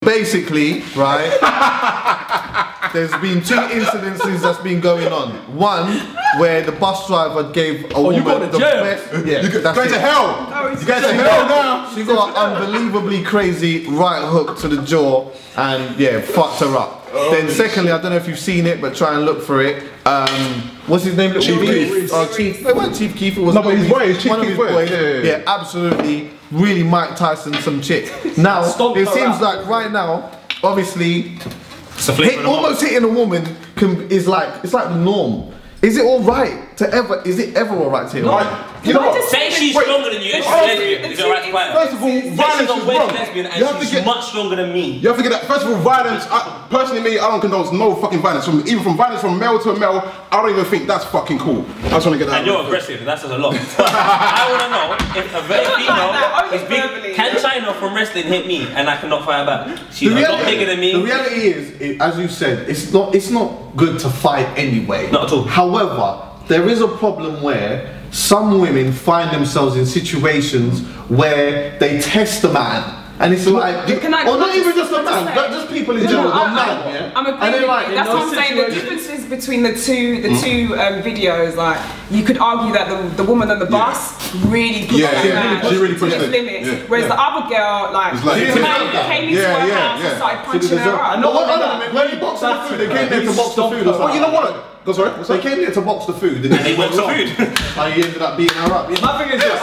basically, right, there's been 2 incidences that's been going on. One, where the bus driver gave a woman the best... Yeah, you that's going to hell! No, you going to hell now! She got an unbelievably crazy right hook to the jaw and, yeah, fucked her up. Then secondly, I don't know if you've seen it, but try and look for it. What's his name? Chief Keef. Oh, Chief. It wasn't Chief Keef. It was no, but his boy, Chief one of his boys. Yeah, absolutely. Really, Mike Tyson some chick. Now it seems like right now, obviously, almost hitting a woman is like it's like the norm. Is it all right to ever? Is it ever all right to hit a woman? You know what? Say she's stronger than you and she's lesbian. Is it right to fight her? First of all, violence is wrong. Lesbian and she's much stronger than me. You have to get that. First of all, violence. Personally, me, I don't condone no fucking violence. Even from violence from male to male, I don't even think that's fucking cool. I just want to get that. And you're aggressive. That says a lot. I want to know if a female is big. Can China from wrestling hit me and I cannot fight her back? She's a lot bigger than me. The reality is, as you said, it's not good to fight anyway. Not at all. However, there is a problem where some women find themselves in situations where they test a man. And it's like, or not even just a man, but just people in general, not man, yeah? I'm agreeing. Like, that's what I'm saying. The differences between the two videos, like you could argue that the woman on the bus really pushed she really pushed the limits, whereas the other girl, like, came into her house and started punching her up. No, when he boxed the food, they came there to box the food. Well, you know what? They came there to box the food, and he boxed the food. And he ended up beating her up. My thing is this,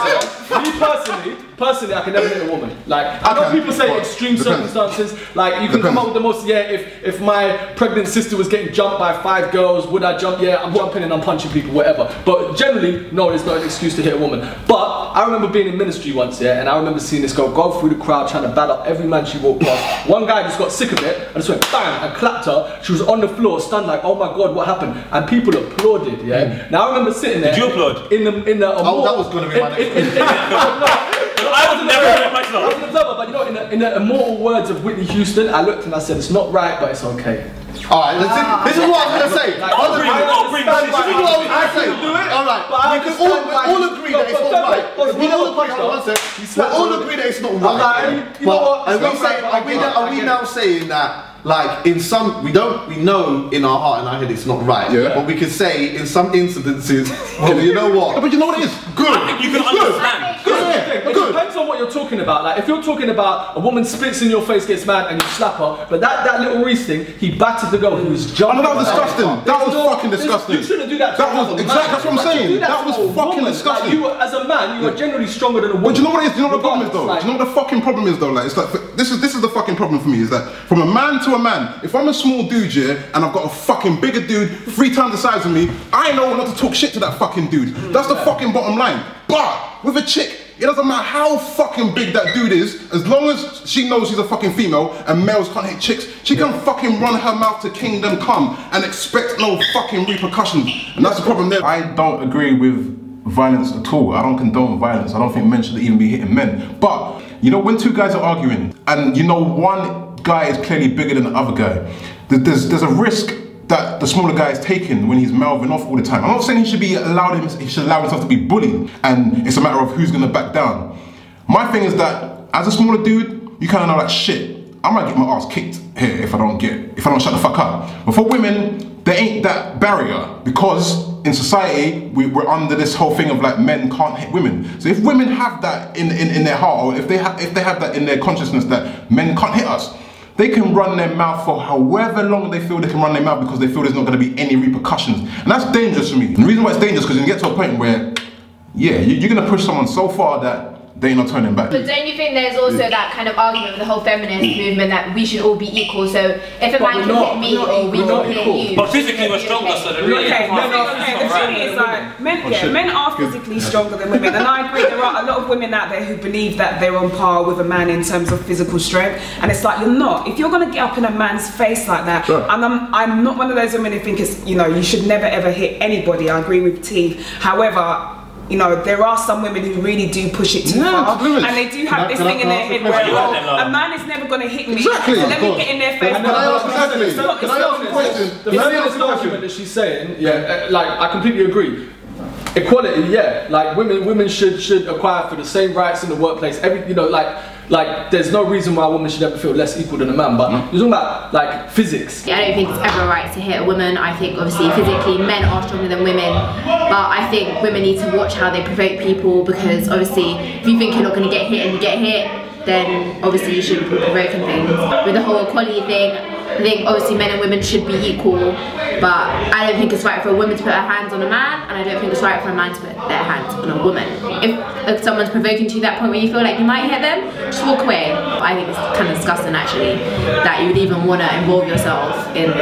me personally, I can never hit a woman. Like, I know people say extreme circumstances, like you can come up with the most, if my pregnant sister was getting jumped by 5 girls, would I jump? Yeah, I'm jumping and I'm punching people, whatever. But generally, no, it's not an excuse to hit a woman. But I remember being in ministry once, and I remember seeing this girl go through the crowd trying to bat up every man she walked past. One guy just got sick of it and just went bang and clapped her. She was on the floor, stunned like, oh my God, what happened? And people applauded, Now I remember sitting there. Did you applaud? That was going to be my next I was never heard myself. But you know, in the immortal words of Whitney Houston, I looked and I said, it's not right, but it's okay. Alright, this is what I was going to say. I'll bring Alright, we can all agree that it's not right. We all agree that it's not right. But are we now saying that, like, in some, we know in our heart and our head it's not right, but we can say in some incidences, well, you know what? But you know what it is? Good. I think you can understand. It depends on what you're talking about. Like, if you're talking about a woman spits in your face, gets mad, and you slap her, but that little Reese thing, he battered the girl who was jumping. That was disgusting. That was fucking disgusting. You shouldn't do that. That was exactly that's what I'm saying. That was fucking disgusting. You, as a man, you are generally stronger than a woman. But do you know what it is? Do you know what the problem is though? Do you know what the fucking problem is though? Like, it's like this is the fucking problem for me. Is that from a man to a man, if I'm a small dude, and I've got a fucking bigger dude 3 times the size of me, I know not to talk shit to that fucking dude. That's the fucking bottom line. But with a chick, it doesn't matter how fucking big that dude is, as long as she knows she's a fucking female and males can't hit chicks, she can fucking run her mouth to kingdom come and expect no fucking repercussions. And that's the problem there. I don't agree with violence at all. I don't condone violence. I don't think men should even be hitting men. But, you know, when 2 guys are arguing and you know one guy is clearly bigger than the other guy, there's a risk that the smaller guy is taking when he's mouthing off all the time. I'm not saying he should allow himself to be bullied and it's a matter of who's gonna back down. My thing is that as a smaller dude, you kind of know that shit, I might get my ass kicked here if I don't shut the fuck up. But for women, there ain't that barrier because in society, we're under this whole thing of like men can't hit women. So if women have that in their heart, or if they have that in their consciousness that men can't hit us, they can run their mouth for however long they feel they can run their mouth because they feel there's not going to be any repercussions. And that's dangerous for me. And the reason why it's dangerous is because you get to a point where, you're going to push someone so far that they ain't not turning back. But don't you think there's also that kind of argument with the whole feminist movement that we should all be equal? So if a man can hit me or we can hit you. But physically we're stronger, so the really the thing is like, men are physically stronger than women, and I agree there are a lot of women out there who believe that they're on par with a man in terms of physical strength, and it's like, you're not. If you're going to get up in a man's face like that, and I'm not one of those women who think it's, you should never ever hit anybody. I agree with T. However, there are some women who really do push it too far, and they do have this thing in their head where, a man is never going to hit me, so let me get in their face. Can I ask a question? The feminist argument that she's saying, like, I completely agree. Equality, yeah. Like women should acquire for the same rights in the workplace. Like there's no reason why a woman should ever feel less equal than a man. But you're talking about like physics. Yeah, I don't think it's ever right to hit a woman. I think obviously physically men are stronger than women, but I think women need to watch how they provoke people, because obviously if you think you're not going to get hit and you get hit, then obviously you shouldn't be provoking things. With the whole equality thing, I think obviously men and women should be equal, but I don't think it's right for a woman to put her hands on a man, and I don't think it's right for a man to put their hands on a woman. If someone's provoking to you that point where you feel like you might hit them, just walk away. I think it's kind of disgusting actually, that you would even want to involve yourself in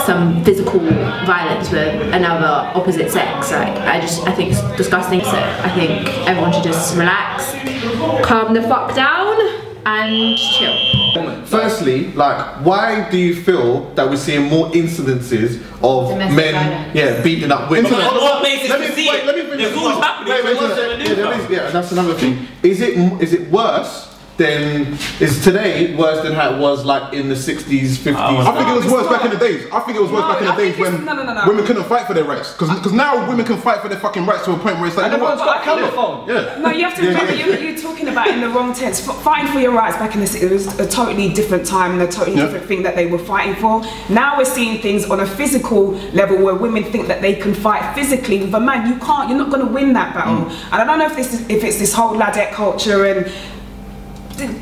some physical violence with another opposite sex. Like, I think it's disgusting. So I think everyone should just relax, calm the fuck down, and chill. Firstly, like, why do you feel that we're seeing more incidences of domestic men, violence, beating up women? What makes it to see it? Let me finish. That's another thing. Is it worse? Then is today worse than how it was like in the 60s, 50s? I think it was worse back in the days. I think it was worse back in the days when women couldn't fight for their rights. Because now women can fight for their fucking rights to a point where it's like, everyone's got a camera phone. Yeah. No, you have to remember, you're talking about in the wrong tense. Fighting for your rights back in the 60s, it was a totally different time and a totally different thing that they were fighting for. Now we're seeing things on a physical level where women think that they can fight physically with a man. You can't. You're not going to win that battle. And I don't know if it's this whole ladette culture and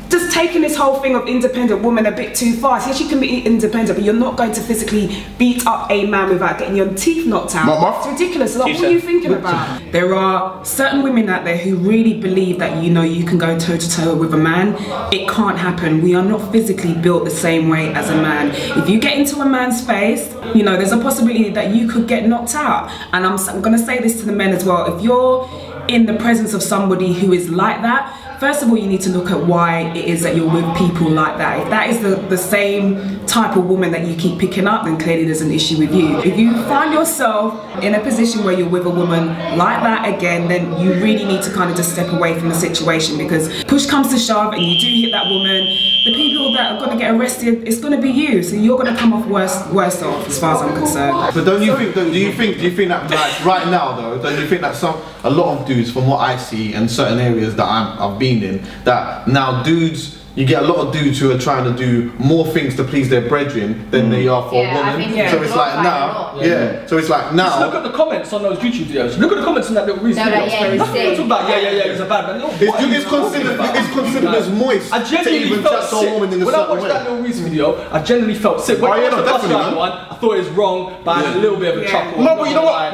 just taking this whole thing of independent woman a bit too far. Yes, you can be independent, but you're not going to physically beat up a man without getting your teeth knocked out. It's ridiculous. Like, what are you thinking about? There are certain women out there who really believe that, you know, you can go toe to toe with a man. It can't happen. We are not physically built the same way as a man. If you get into a man's face, you know, there's a possibility that you could get knocked out. And I'm going to say this to the men as well. If you're in the presence of somebody who is like that, first of all, you need to look at why it is that you're with people like that. If that is the same type of woman that you keep picking up, then clearly there's an issue with you. If you find yourself in a position where you're with a woman like that again, then you really need to kind of just step away from the situation, because push comes to shove and you do hit that woman, the people that are going to get arrested, it's going to be you. So you're going to come off worse off, as far as I'm concerned. But don't you think? Do you think that like right now though? Don't you think that a lot of dudes, from what I see in certain areas that I've been in, that now dudes, you get a lot of dudes who are trying to do more things to please their brethren than they are for a woman. So it's like now, so it's like now. Just look at the comments on those YouTube videos. Look at the comments on that Lil Reese video. Nothing to talk about. He's a bad man. It's considered as moist. I genuinely felt sick when I watched that Lil Reese video. I genuinely felt sick. When I watched the bus driver one, I thought it was wrong, but I had a little bit of a chuckle. No, but you know what?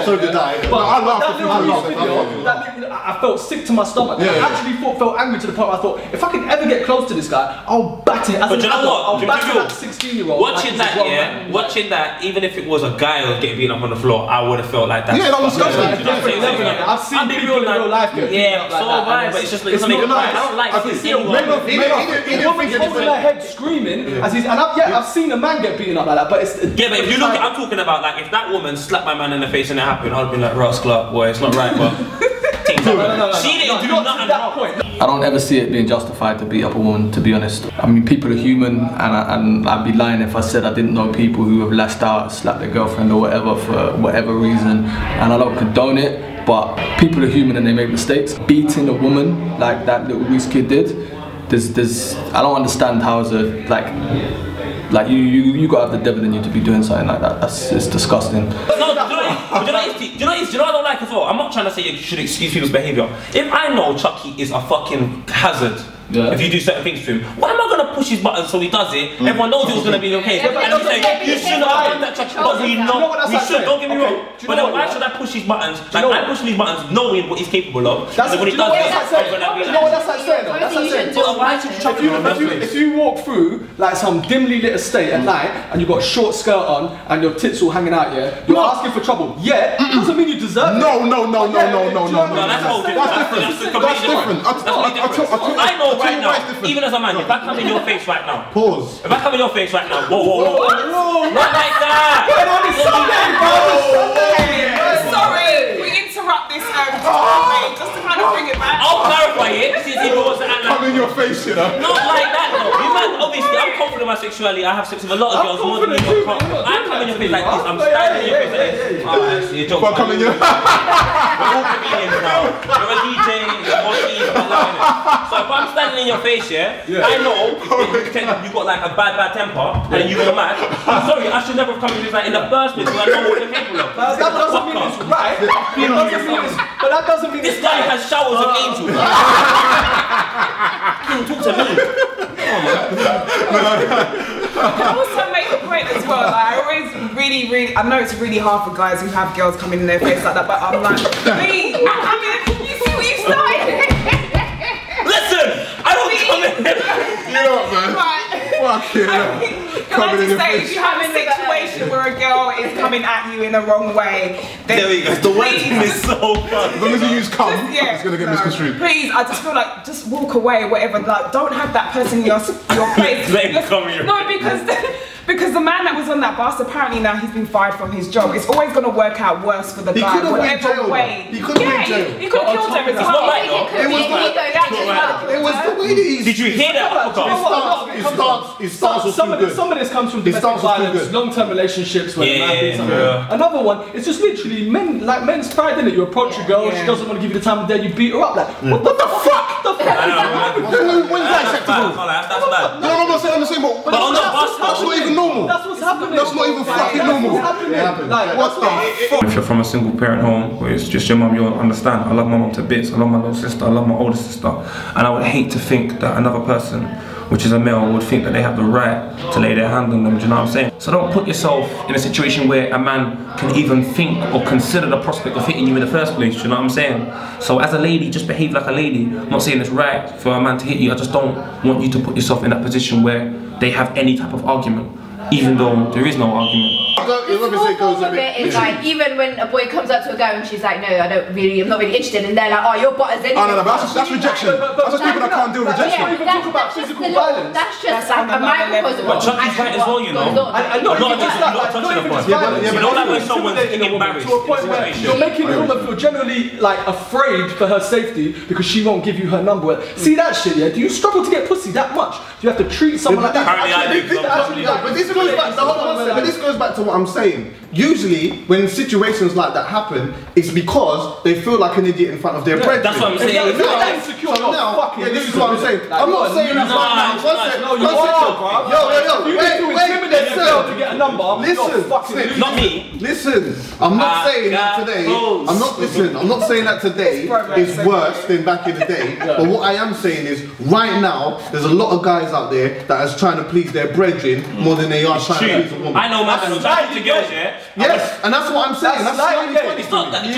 So did I. But I laughed. That Lil Reese video, I felt sick to my stomach. I actually felt angry to the point where I thought, if I could ever get close to this guy, I'll bat it. But you know what? I'll bat that 16-year-old. Watching that, watching that, even if it was a guy who was getting beaten up on the floor, I would have felt like that. Yeah, that was disgusting. I've seen people in real life get beaten up like that. So have I, but it's just like, it's not nice. I don't like to see a woman holding her head screaming as he's, and I've seen a man get beaten up like that, but it's... Yeah, but if you look at, I'm talking about like, if that woman slapped my man in the face and it happened, I'd be like, rascal, boy, it's not right, but... She didn't do nothing wrong. I don't ever see it being justified to beat up a woman, to be honest. I mean, people are human, and I'd be lying if I said I didn't know people who have lashed out, slapped their girlfriend or whatever for whatever reason, and I don't condone it, but people are human and they make mistakes. Beating a woman like that Lil Reese kid did, I don't understand how as a, like you gotta have the devil in you to be doing something like that. It's disgusting. No, do you know what I don't like as well? I'm not trying to say you should excuse people's behaviour. If I know Chucky is a fucking hazard, if you do certain things to him, why am I going to push his buttons so he does it? Everyone knows it was going to be okay. And I'm saying, you shouldn't have done that, Chucky, but we know, we should, don't get me wrong. But then why should I push his buttons? Like, I'm pushing his buttons knowing what he's capable of. So when he does this, I'm going to be like... You know what that's like saying though? That's like saying, if you walk through like some dimly lit estate at night and you've got a short skirt on and your tits all hanging out, you're asking for trouble. It doesn't mean you deserve it. No. That's different. I know right now, even as a man, if I come in your face right now, pause. If I come in your face right now, whoa, not like that. Sorry, we interrupt this just to kind of bring it back. I'll clarify it since he wants to act like. Come in your face, you know. Not like that though. You man, obviously, I'm confident with my sexuality. I have sex with a lot of girls more than you. I come in your face like this. I'm standing in your face like this. Oh, actually, you're joking. Come in your. We're all comedians now. You're a DJ. You're so if I'm standing in your face, I know you've got like a bad temper and you go mad. I'm sorry, I should never have come to this like in the first place because I know what you're capable of. That doesn't mean it's right. But that doesn't mean this guy has showers of angels. Talk to me. I also make a point as well. Like, I always really, I know it's really hard for guys who have girls coming in their face like that, but I'm like, please, I mean, you see what you started? Listen, I don't come in. You know what, man? Right. Fuck you. Can I just say, if you have a situation where a girl is coming at you in the wrong way, then there we go. The wording is so fun. As long as you use cum, it's gonna get misconstrued. Please, I just feel like just walk away, whatever. Like, don't have that person in your place. No, because the man that was on that bus, apparently now he's been fired from his job. It's always going to work out worse for the guy. Whatever way. He could have been in jail. He could have killed him as well. It was the way that he's... Did you hear that? His stance was too good. Some of this comes from domestic violence, long-term relationships where the man did something. Another one, it's just literally men's pride, isn't it? You approach a girl, she doesn't want to give you the time of day, you beat her up like, what the fuck? When's that acceptable? That's bad. No, I'm not saying, but on the bus, that's not even normal. That's what's happening. That's not even fucking normal. Like, what the fuck? If you're from a single parent home where it's just your mum, you'll understand. I love my mum to bits, I love my little sister, I love my older sister. And I would hate to think that another person, which is a male, would think that they have the right to lay their hand on them, do you know what I'm saying? So don't put yourself in a situation where a man can even think or consider the prospect of hitting you in the first place, do you know what I'm saying? So as a lady, just behave like a lady. I'm not saying it's right for a man to hit you, I just don't want you to put yourself in that position where they have any type of argument, even though there is no argument. It's like, even when a boy comes up to a girl and she's like, no, I'm not really interested, and they're like, oh, your butt is anyway. Oh, no, that's rejection. That's just people that can't deal with rejection. Don't even talk about physical violence. That's just like a microcosm. But Chucky's right as well, you know. Not touching the point. You know, like when someone's embarrassed. To a point where you're making the woman feel generally like afraid for her safety because she won't give you her number. See that shit, yeah? Do you struggle to get pussy that much? Do you have to treat someone like that? Apparently I do. But this goes back to what I'm saying. Usually, when situations like that happen, it's because they feel like an idiot in front of their brethren. That's what I'm saying. This is what I'm saying. I'm not saying that right now. Listen, not me. Listen, I'm not saying that today. I'm not saying that today is worse than back in the day. But what I am saying is, right now, there's a lot of guys out there that is trying to please their brethren more than they are trying to please a woman. I know, man. I'm trying to girls, yeah. Yes, and that's what I'm saying. That's slightly funny. It's not that. It's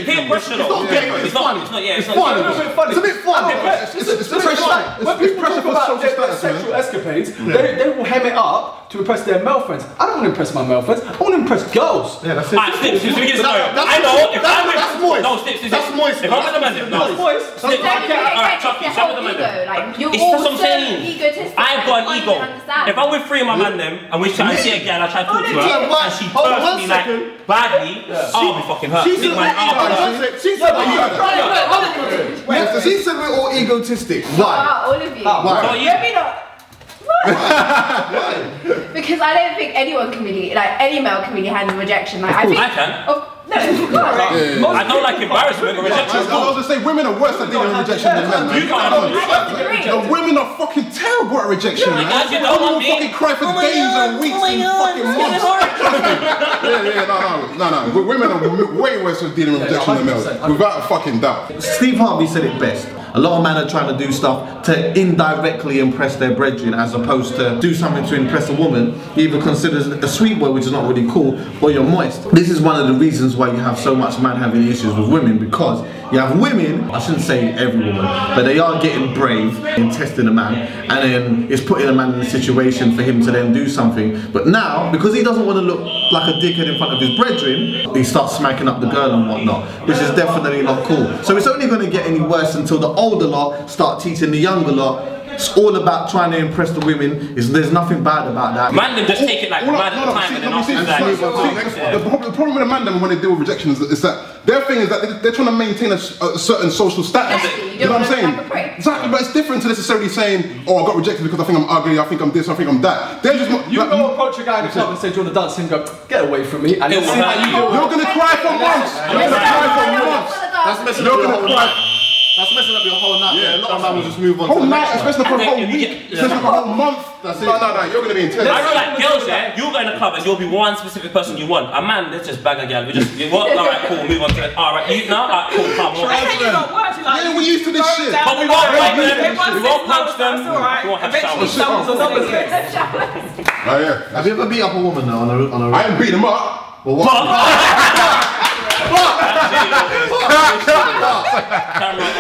peer pressure though. It's funny. It's funny. It's a bit funny. It's pressure. When people talk about their sexual escapades, they will hem it up to impress their male friends. I don't want to impress my male friends. I want to impress girls. Yeah, that's it. I know. That's moist. No, Stips. That's moist. If I'm with the man, That's moist. Alright, Chucky, some of the man. It's what I'm saying. I've got an ego. If I'm with three of my man them and we try and see a girl, I try to talk to her and she turns me like badly, I'll be fucking hurt. She said we're all egotistic. Why? All of you. Why? Let me know. Because I don't think anyone can really, like any male can really handle rejection. Like I can. No, you can't. I don't like embarrassment or rejection. I was gonna say women are worse at dealing with rejection than men. The women are fucking terrible at rejection, man. Women will fucking cry for days and weeks and fucking months. No. Women are way worse at dealing with rejection than men, without a fucking doubt. Steve Harvey said it best. A lot of men are trying to do stuff to indirectly impress their brethren as opposed to do something to impress a woman. He either considers a sweet boy, which is not really cool, or you're moist. This is one of the reasons why you have so much man having issues with women, because you have women, I shouldn't say every woman, but they are getting brave in testing a man, and then it's putting a man in a situation for him to then do something. But now, because he doesn't want to look like a dickhead in front of his brethren, he starts smacking up the girl and whatnot, which is definitely not cool. So it's only going to get any worse until the older lot start teaching the younger lot It's all about trying to impress the women. There's nothing bad about that. Man, them just take it like mad at the time and then after that. The problem with a man when they deal with rejection is that their thing is that they're trying to maintain a certain social status. You know what I'm saying? Exactly, but it's different to necessarily saying, oh, I got rejected because I think I'm ugly, I think I'm this, I think I'm that. They're just you go approach a guy in the club and say, do you want to dance? And go, get away from me. And you're gonna cry for months. You're gonna cry for months. That's messing up your whole night. That's messing up your whole night. Yeah, a lot of men will just move on. Whole night, especially for a whole week, especially for a whole month. That's it. No, you're gonna be intense. I know, like girls, yeah, you'll go in the club and you'll be one specific person you want. A man, let's just bag a girl. We just, alright, cool, move on to it. Alright, you now, alright, cool, come on. Yeah, we used to this shit. But we won't punch them. We won't punch them. We won't have showers. Oh yeah. Have you ever beat up a woman though on a? I haven't beat him up. Well, what? Camera